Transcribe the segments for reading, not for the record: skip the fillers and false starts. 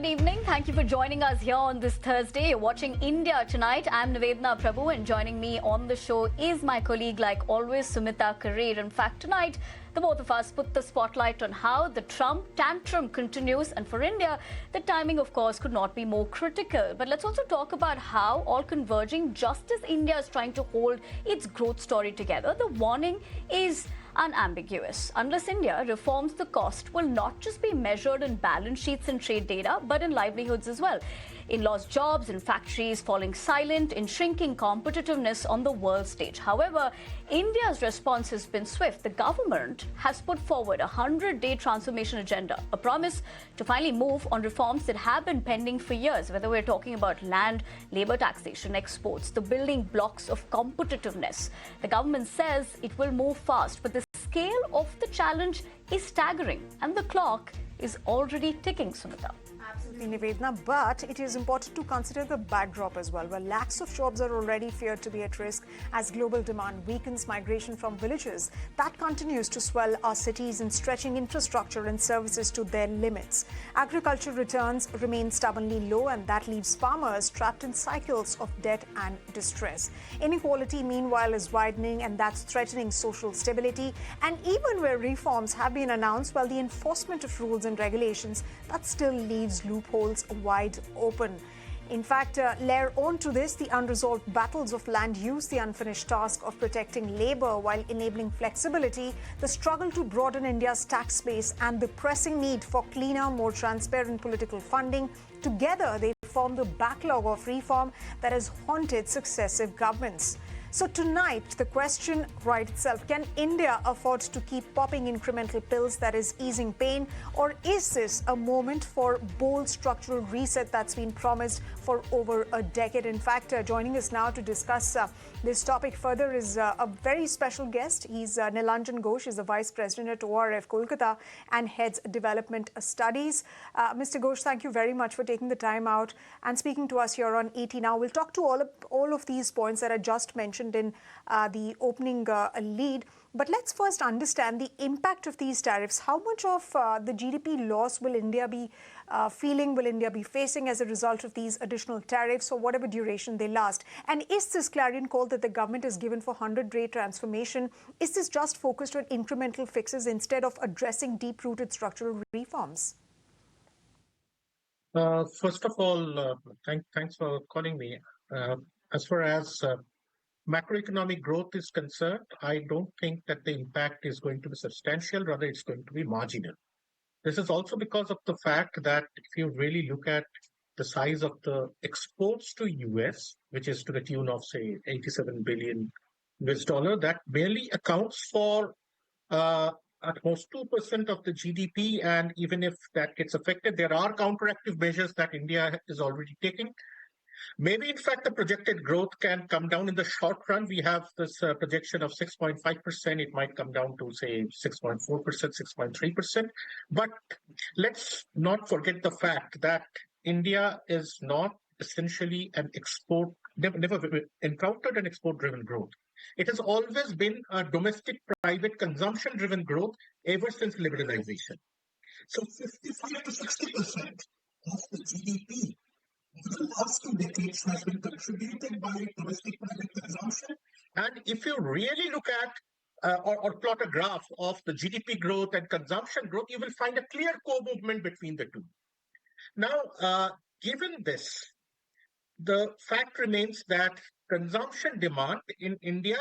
good evening. Thank you for joining us here on this Thursday. You're watching India Tonight. I'm Navetna Prabhu, and joining me on the show is my colleague, like always, Sumita Karir. In fact, tonight, the both of us put the spotlight on how the Trump tantrum continues. And for India, the timing, of course, could not be more critical. But let's also talk about how, all converging, just as India is trying to hold its growth story together, the warning is unambiguous. Unless India reforms, the cost will not just be measured in balance sheets and trade data, but in livelihoods as well. In lost jobs, in factories falling silent, in shrinking competitiveness on the world stage. However, India's response has been swift. The government has put forward a 100-day transformation agenda, a promise to finally move on reforms that have been pending for years, whether we're talking about land, labor taxation, exports, the building blocks of competitiveness. The government says it will move fast, but the scale of the challenge is staggering, and the clock is already ticking, Sumita. Absolutely, Navedna, but it is important to consider the backdrop as well, where lakhs of jobs are already feared to be at risk as global demand weakens. Migration from villages that continues to swell our cities and stretching infrastructure and services to their limits. Agriculture returns remain stubbornly low, and that leaves farmers trapped in cycles of debt and distress. Inequality, meanwhile, is widening, and that's threatening social stability. And even where reforms have been announced, while the enforcement of rules and regulations, that still leaves loopholes wide open. In fact, layer on to this the unresolved battles of land use, the unfinished task of protecting labor while enabling flexibility, the struggle to broaden India's tax base, and the pressing need for cleaner, more transparent political funding. Together, they form the backlog of reform that has haunted successive governments. So tonight, the question right itself, can India afford to keep popping incremental pills that is easing pain? Or is this a moment for bold structural reset that's been promised for over a decade? In fact, joining us now to discuss this topic further is a very special guest. He's Nilanjan Ghosh, he's the Vice President at ORF Kolkata and heads Development Studies. Mr. Ghosh, thank you very much for taking the time out and speaking to us here on ET Now. We'll talk to all of these points that I just mentioned in the opening lead. But let's first understand the impact of these tariffs. How much of the GDP loss will India be will India be facing as a result of these additional tariffs, for whatever duration they last? And is this clarion call that the government has given for 100-day transformation, is this just focused on incremental fixes instead of addressing deep-rooted structural reforms? First of all, thanks for calling me. As far as macroeconomic growth is concerned, I don't think that the impact is going to be substantial. Rather, it's going to be marginal. This is also because of the fact that if you really look at the size of the exports to US, which is to the tune of, say, 87 billion US dollar, that barely accounts for at most 2% of the GDP. And even if that gets affected, there are counteractive measures that India is already taking. Maybe, in fact, the projected growth can come down in the short run. We have this projection of 6.5%. It might come down to, say, 6.4%, 6.3%. But let's not forget the fact that India is not essentially an export, never encountered an export-driven growth. It has always been a domestic private consumption-driven growth ever since liberalization. So 55 to 60% of the GDP the last 2 decades has been contributed by domestic private consumption. And if you really look at or plot a graph of the GDP growth and consumption growth, you will find a clear co-movement between the two. Now, given this, the fact remains that consumption demand in India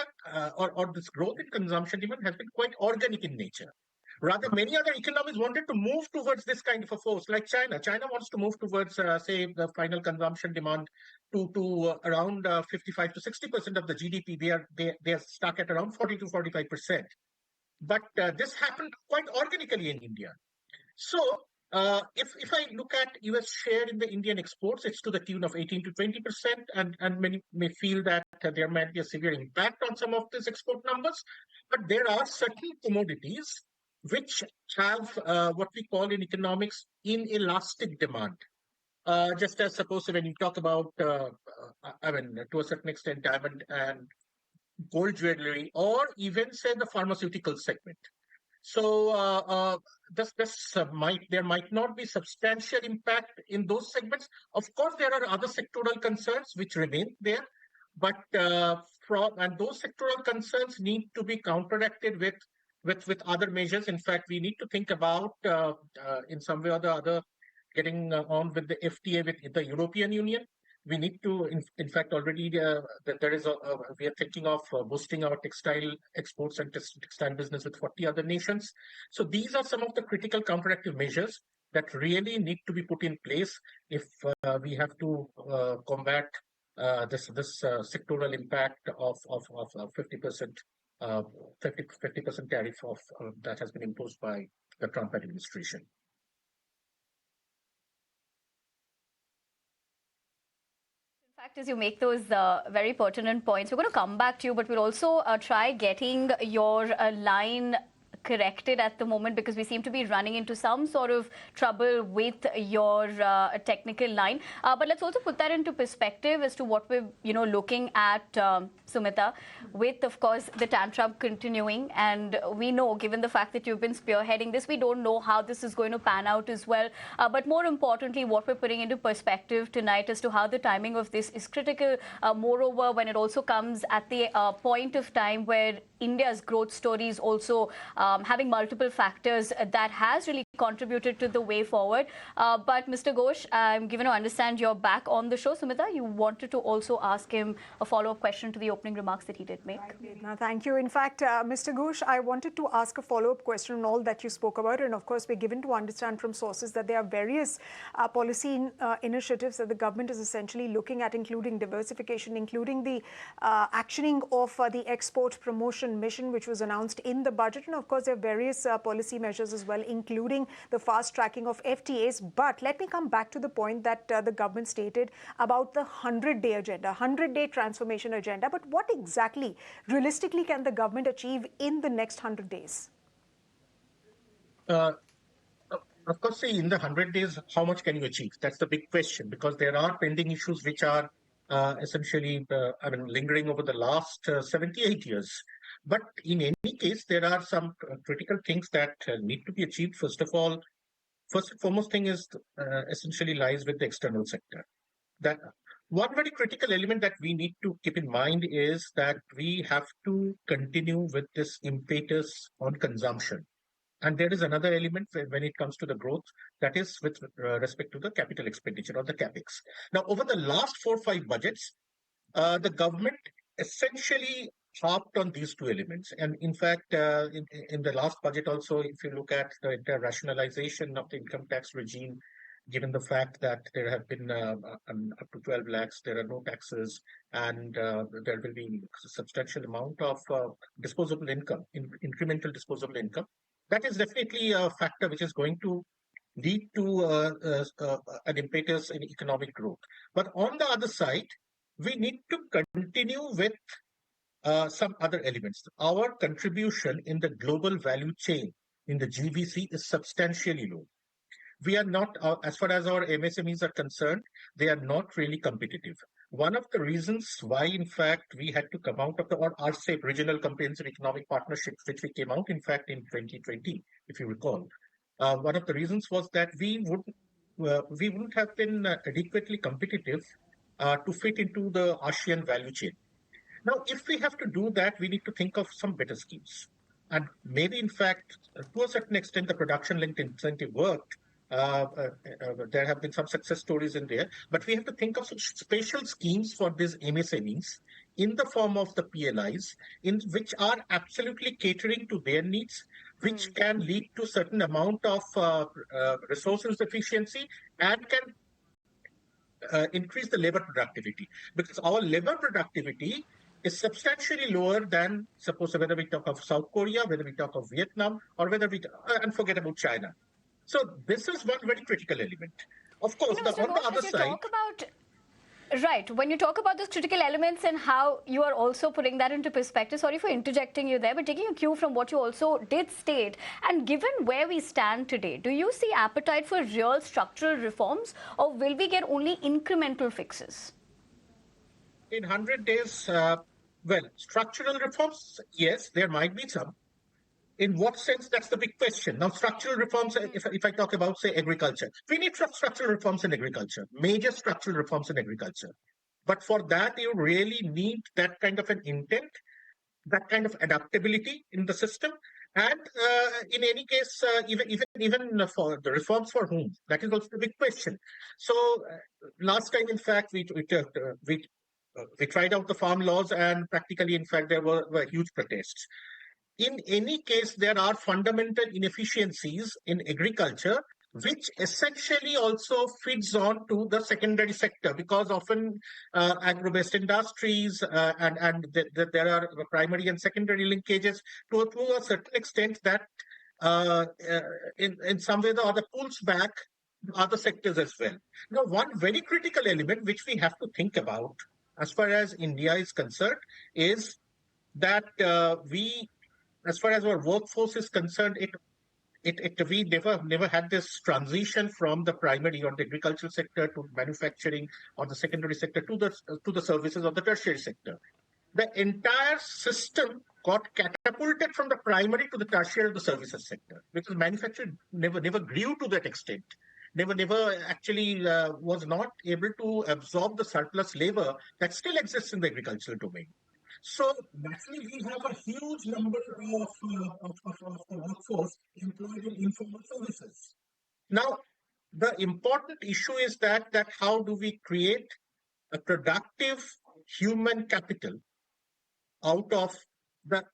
or this growth in consumption demand has been quite organic in nature. Rather, many other economies wanted to move towards this kind of a force, like China. China wants to move towards, say, the final consumption demand to around 55 to 60% of the GDP. They are stuck at around 40 to 45%. But this happened quite organically in India. So if I look at US share in the Indian exports, it's to the tune of 18 to 20%. And many may feel that there might be a severe impact on some of these export numbers. But there are certain commodities which have what we call in economics inelastic demand. Just as suppose when you talk about, to a certain extent, diamond and gold jewelry, or even say the pharmaceutical segment. So there might not be substantial impact in those segments. Of course, there are other sectoral concerns which remain there, but and those sectoral concerns need to be counteracted with other measures. In fact, we need to think about in some way or the other getting on with the FTA with the European Union. We need to, in fact, already there is we are thinking of boosting our textile exports and textile business with 40 other nations. So these are some of the critical counteractive measures that really need to be put in place if we have to combat this sectoral impact of 50% 50% tariff that has been imposed by the Trump administration. In fact, as you make those very pertinent points, we're going to come back to you, but we'll also try getting your line corrected at the moment, because we seem to be running into some sort of trouble with your technical line. But let's also put that into perspective as to what we're looking at, Sumita, with, of course, the tantrum continuing. And we know, given the fact that you've been spearheading this, we don't know how this is going to pan out as well. But more importantly, what we're putting into perspective tonight as to how the timing of this is critical. Moreover, when it also comes at the point of time where India's growth story is also having multiple factors that has really contributed to the way forward. But Mr. Ghosh, I'm given to understand you're back on the show. Sumita, you wanted to also ask him a follow-up question to the opening remarks that he did make. Right, thank you. In fact, Mr. Ghosh, I wanted to ask a follow-up question on all that you spoke about. And of course, we're given to understand from sources that there are various policy initiatives that the government is essentially looking at, including diversification, including the actioning of the export promotion mission, which was announced in the budget. And of course, there are various policy measures as well, including the fast tracking of FTAs. But let me come back to the point that the government stated about the 100-day agenda, 100-day transformation agenda. But what exactly, realistically, can the government achieve in the next 100 days? Of course, see, in the 100 days, how much can you achieve? That's the big question, because there are pending issues which are essentially lingering over the last 78 years. But in any case, there are some critical things that need to be achieved. First and foremost thing is essentially lies with the external sector. That one very critical element that we need to keep in mind is that we have to continue with this impetus on consumption. And there is another element when it comes to the growth, that is with respect to the capital expenditure or the capex. Now, over the last 4 or 5 budgets, the government essentially harped on these two elements. And in fact, in the last budget also, if you look at the entire rationalization of the income tax regime, given the fact that there have been up to 12 lakhs, there are no taxes, and there will be a substantial amount of disposable income, incremental disposable income. That is definitely a factor which is going to lead to an impetus in economic growth. But on the other side, we need to continue with some other elements. Our contribution in the global value chain in the GVC is substantially low. We are not, as far as our MSMEs are concerned, they are not really competitive. One of the reasons why, in fact, we had to come out of the RCEP, Regional Comprehensive Economic Partnership, which we came out, in fact, in 2020, if you recall. One of the reasons was that we wouldn't have been adequately competitive to fit into the ASEAN value chain. Now, if we have to do that, we need to think of some better schemes. And maybe, in fact, to a certain extent, the production-linked incentive worked. There have been some success stories in there, but we have to think of some special schemes for these MSMEs in the form of the PLIs, in which are absolutely catering to their needs, which can lead to certain amount of resources efficiency and can increase the labor productivity, because our labor productivity is substantially lower than, suppose, whether we talk of South Korea, whether we talk of Vietnam, or whether we and forget about China. So this is one very critical element. Of course, on the other side. Right. When you talk about those critical elements and how you are also putting that into perspective, sorry for interjecting you there, but taking a cue from what you also did state, and given where we stand today, do you see appetite for real structural reforms, or will we get only incremental fixes? In 100 days, well, structural reforms, yes, there might be some. In what sense? That's the big question. Now, structural reforms, if I talk about, say, agriculture, we need structural reforms in agriculture, major structural reforms in agriculture. But for that, you really need that kind of an intent, that kind of adaptability in the system. And in any case, even for the reforms for whom, that is also the big question. So last time, in fact, we tried out the farm laws, and practically, in fact, there were huge protests. In any case, there are fundamental inefficiencies in agriculture, which essentially also feeds on to the secondary sector, because often agro-based industries there are primary and secondary linkages to a certain extent that in some way the other pulls back other sectors as well. Now, one very critical element which we have to think about as far as India is concerned is that as far as our workforce is concerned, we never had this transition from the primary or the agricultural sector to manufacturing or the secondary sector to the services of the tertiary sector. The entire system got catapulted from the primary to the tertiary of the services sector, because manufacturing never grew to that extent. Never actually was not able to absorb the surplus labor that still exists in the agricultural domain. So naturally, we have a huge number of the workforce employed in informal services. Now, the important issue is that how do we create a productive human capital out of the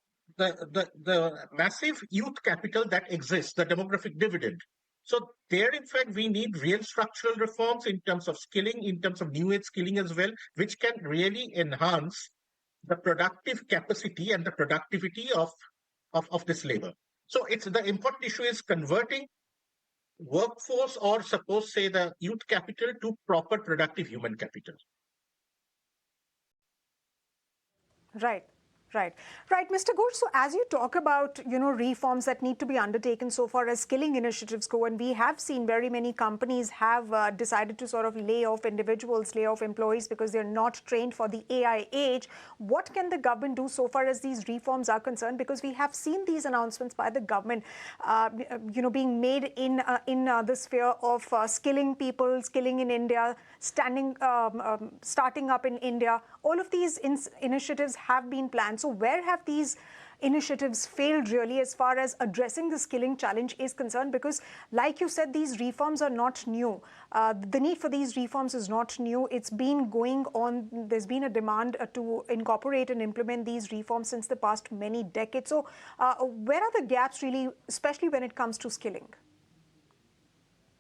massive youth capital that exists, the demographic dividend. So there, in fact, we need real structural reforms in terms of skilling, in terms of new age skilling as well, which can really enhance the productive capacity and the productivity of this labor. So it's the important issue is converting workforce, or suppose say the youth capital, to proper productive human capital. Right. Right, Mr. Ghosh. So as you talk about, reforms that need to be undertaken so far as skilling initiatives go, and we have seen very many companies have decided to sort of lay off individuals, lay off employees because they're not trained for the AI age. What can the government do so far as these reforms are concerned? Because we have seen these announcements by the government, being made in the sphere of skilling people, skilling in India, starting up in India. All of these initiatives have been planned. So where have these initiatives failed really as far as addressing the skilling challenge is concerned? Because like you said, these reforms are not new. The need for these reforms is not new. It's been going on. There's been a demand to incorporate and implement these reforms since the past many decades. So where are the gaps really, especially when it comes to skilling?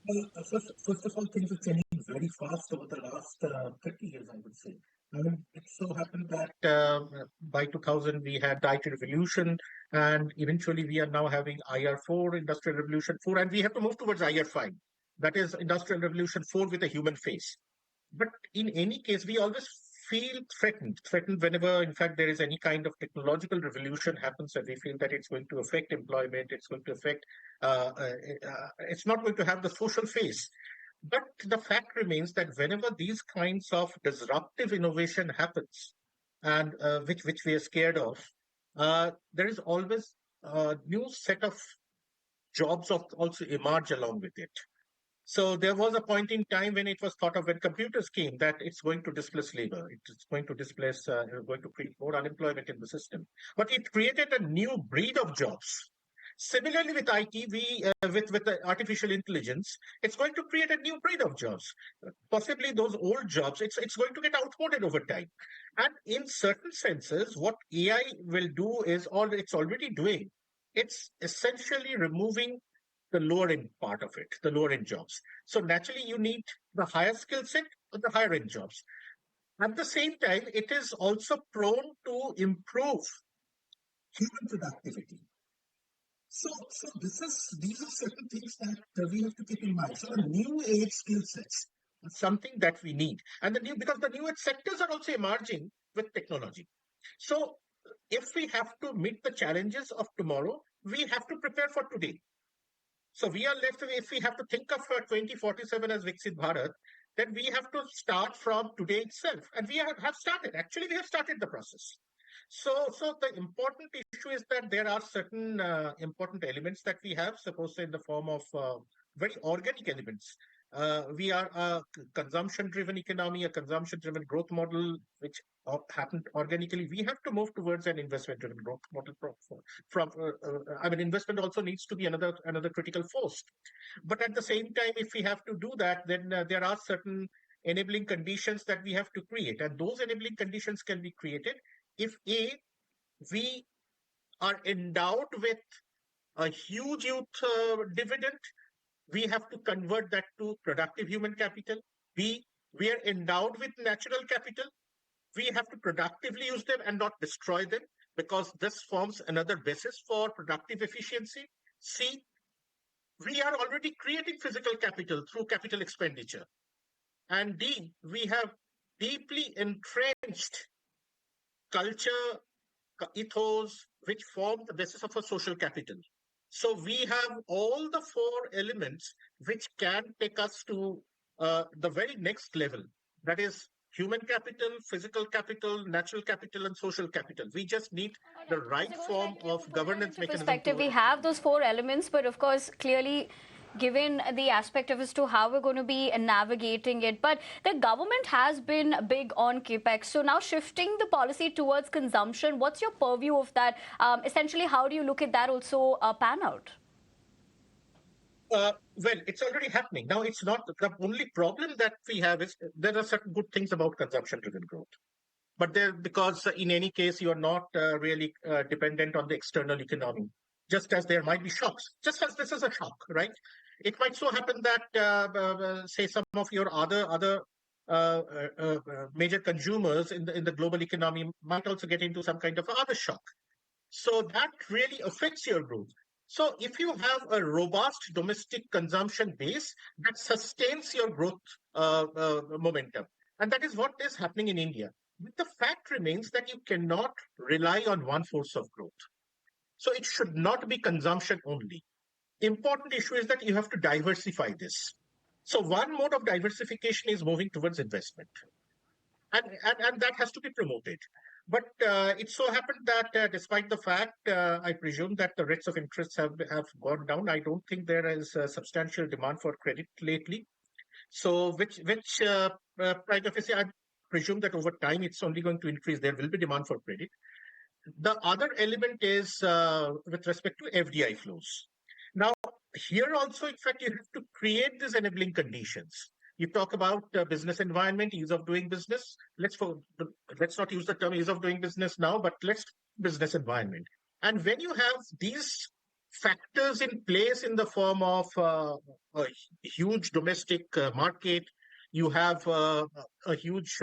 Well, first of all, things have changed very fast over the last 30 years, I would say. It so happened that by 2000 we had the IT revolution, and eventually we are now having IR4, Industrial Revolution 4, and we have to move towards IR5. That is Industrial Revolution 4 with a human face. But in any case, we always feel threatened whenever, in fact, there is any kind of technological revolution happens, and we feel that it's going to affect employment, it's going to affect, it's not going to have the social face. But the fact remains that whenever these kinds of disruptive innovation happens, and which we are scared of, there is always a new set of jobs also emerge along with it. So there was a point in time when it was thought of, when computers came, that it's going to displace labor. It's going to displace, going to create more unemployment in the system. But it created a new breed of jobs. Similarly, with IT, with the artificial intelligence, it's going to create a new breed of jobs. Possibly those old jobs, it's going to get outmoded over time. And in certain senses, what AI will do is, or it's already doing, it's essentially removing the lower end part of it, the lower end jobs. So naturally, you need the higher skill set or the higher end jobs. At the same time, it is also prone to improve human productivity. So these are certain things that we have to keep in mind. So the new age skill sets are something that we need, and because the new age sectors are also emerging with technology. So if we have to meet the challenges of tomorrow, we have to prepare for today. So we are left, if we have to think of 2047 as Viksit Bharat, then we have to start from today itself. And we have started. Actually, we have started the process. So the important issue issue is that there are certain important elements that we have, suppose in the form of very organic elements. We are a consumption-driven economy, a consumption-driven growth model, which happened organically. We have to move towards an investment-driven growth model. Investment also needs to be another critical force. But at the same time, if we have to do that, then there are certain enabling conditions that we have to create, and those enabling conditions can be created if we are endowed with a huge youth dividend. We have to convert that to productive human capital. We are endowed with natural capital. We have to productively use them and not destroy them, because this forms another basis for productive efficiency. C, we are already creating physical capital through capital expenditure. And D, we have deeply entrenched culture, ethos, which form the basis of a social capital. So we have all the four elements which can take us to the very next level. That is human capital, physical capital, natural capital, and social capital. We just need the right form of governance mechanism. Perspective, we have those four elements, but of course, clearly, given the aspect of as to how we're going to be navigating it. But the government has been big on capex. So now shifting the policy towards consumption, what's your purview of that? Essentially, how do you look at that also pan out? Well, it's already happening. Now, it's not the only problem that we have is there are certain good things about consumption-driven growth. But because in any case, you are not really dependent on the external economy, just as there might be shocks, just as this is a shock, right? It might so happen that, say, some of your other major consumers in the global economy might also get into some kind of other shock. So that really affects your growth. So if you have a robust domestic consumption base, that sustains your growth momentum. And that is what is happening in India. But the fact remains that you cannot rely on one source of growth. So it should not be consumption only. Important issue is that you have to diversify this. So one mode of diversification is moving towards investment. And that has to be promoted. But it so happened that despite the fact, I presume that the rates of interest have gone down, I don't think there is a substantial demand for credit lately. So which private office, I presume that over time it's only going to increase. There will be demand for credit. The other element is with respect to FDI flows. Now, here also, in fact, you have to create these enabling conditions. You talk about business environment, ease of doing business. Let's not use the term ease of doing business now, but let's business environment. And when you have these factors in place in the form of a huge domestic market, you have a huge,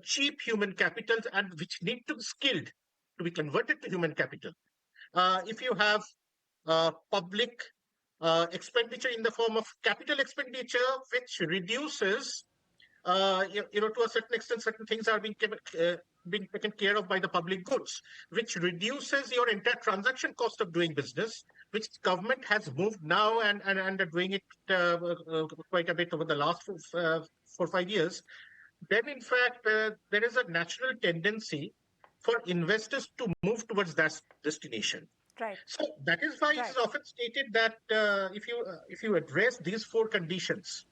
cheap human capital, and which need to be skilled to be converted to human capital. If you have public expenditure in the form of capital expenditure, which reduces, to a certain extent, certain things are being taken care of by the public goods, which reduces your entire transaction cost of doing business, which government has moved now and are doing it quite a bit over the last 4 or 5 years. Then, in fact, there is a natural tendency for investors to move towards that destination. Right. So that is why it is often stated that if you address these four conditions,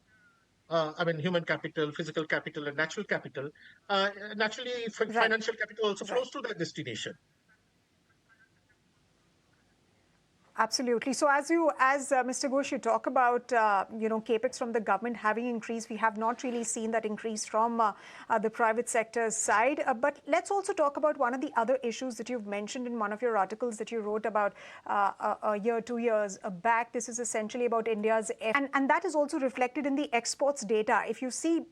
human capital, physical capital, and natural capital, naturally financial capital also flows to that destination. Absolutely. So as Mr. Ghosh, you talk about, capex from the government having increased, we have not really seen that increase from the private sector side. But let's also talk about one of the other issues that you've mentioned in one of your articles that you wrote about a year, 2 years back. This is essentially about India's, and that is also reflected in the exports data. If you see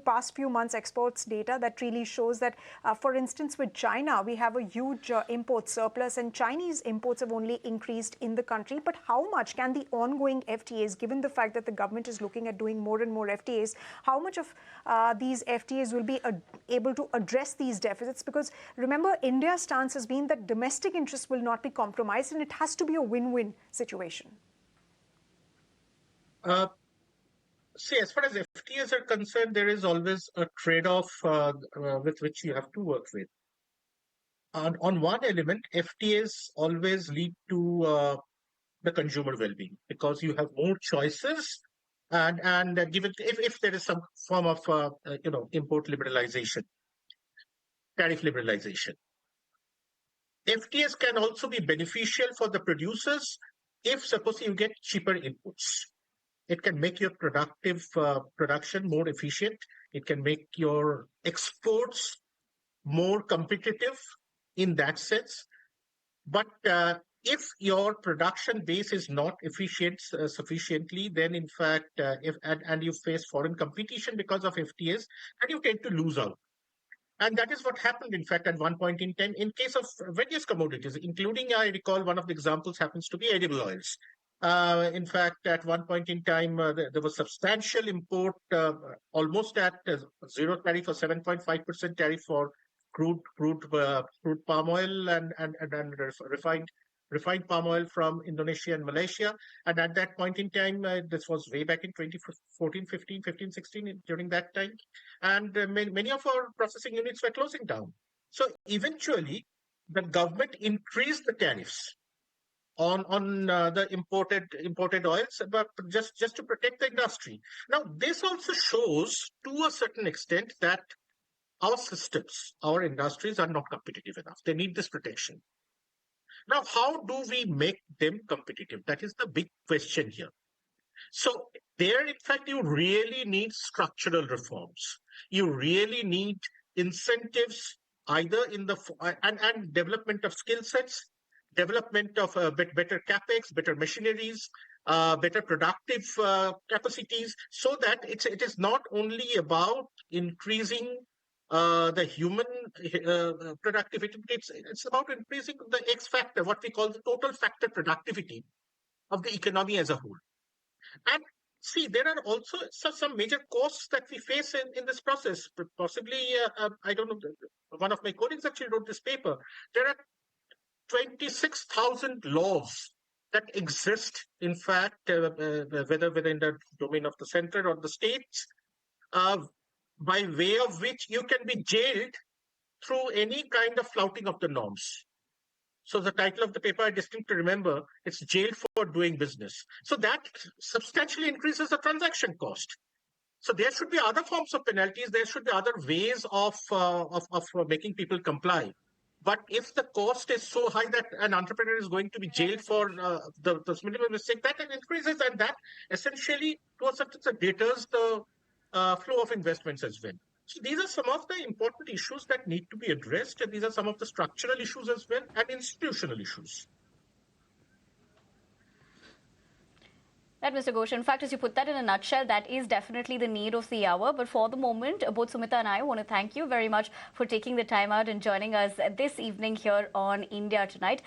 past few months exports data, that really shows that, for instance, with China, we have a huge import surplus, and Chinese imports have only increased in the country. But how much can the ongoing FTAs, given the fact that the government is looking at doing more and more FTAs, how much of these FTAs will be able to address these deficits? Because remember, India's stance has been that domestic interests will not be compromised, and it has to be a win-win situation. See, as far as FTAs are concerned, there is always a trade-off with which you have to work with. on one element, FTAs always lead to the consumer well-being because you have more choices, and given if there is some form of import liberalization, tariff liberalization, FTAs can also be beneficial for the producers if suppose you get cheaper inputs. It can make your production more efficient. It can make your exports more competitive in that sense. But if your production base is not efficient sufficiently, then in fact, and you face foreign competition because of FTAs, and you tend to lose out. And that is what happened, in fact, at one point in time in case of various commodities, including, I recall, one of the examples happens to be edible oils. In fact, at one point in time, there was substantial import, almost at zero tariff or 7.5% tariff for crude palm oil and refined palm oil from Indonesia and Malaysia. And at that point in time, this was way back in 2014, 15, 16, during that time. And many of our processing units were closing down. So eventually, the government increased the tariffs on the imported oils, but just to protect the industry. Now, this also shows to a certain extent that our systems, our industries are not competitive enough. They need this protection. Now, how do we make them competitive? That is the big question here. So there, in fact, you really need structural reforms. You really need incentives, either in the and development of skill sets, development of better capex, better machineries, better productive capacities, so that it is not only about increasing the human productivity. It's about increasing the X factor, what we call the total factor productivity of the economy as a whole. And see, there are also some major costs that we face in this process. Possibly, I don't know, one of my colleagues actually wrote this paper. There are 26,000 laws that exist, in fact, whether in the domain of the center or the states, by way of which you can be jailed through any kind of flouting of the norms. So the title of the paper, I distinctly remember, it's Jail for Doing Business. So that substantially increases the transaction cost. So there should be other forms of penalties. There should be other ways of making people comply. But if the cost is so high that an entrepreneur is going to be jailed for the minimum mistake, that increases, and that essentially, to a certain extent, deters the flow of investments as well. So these are some of the important issues that need to be addressed, and these are some of the structural issues as well, and institutional issues. That, Mr. Ghosh, in fact, as you put that in a nutshell, that is definitely the need of the hour. But for the moment, both Sumita and I want to thank you very much for taking the time out and joining us this evening here on India Tonight.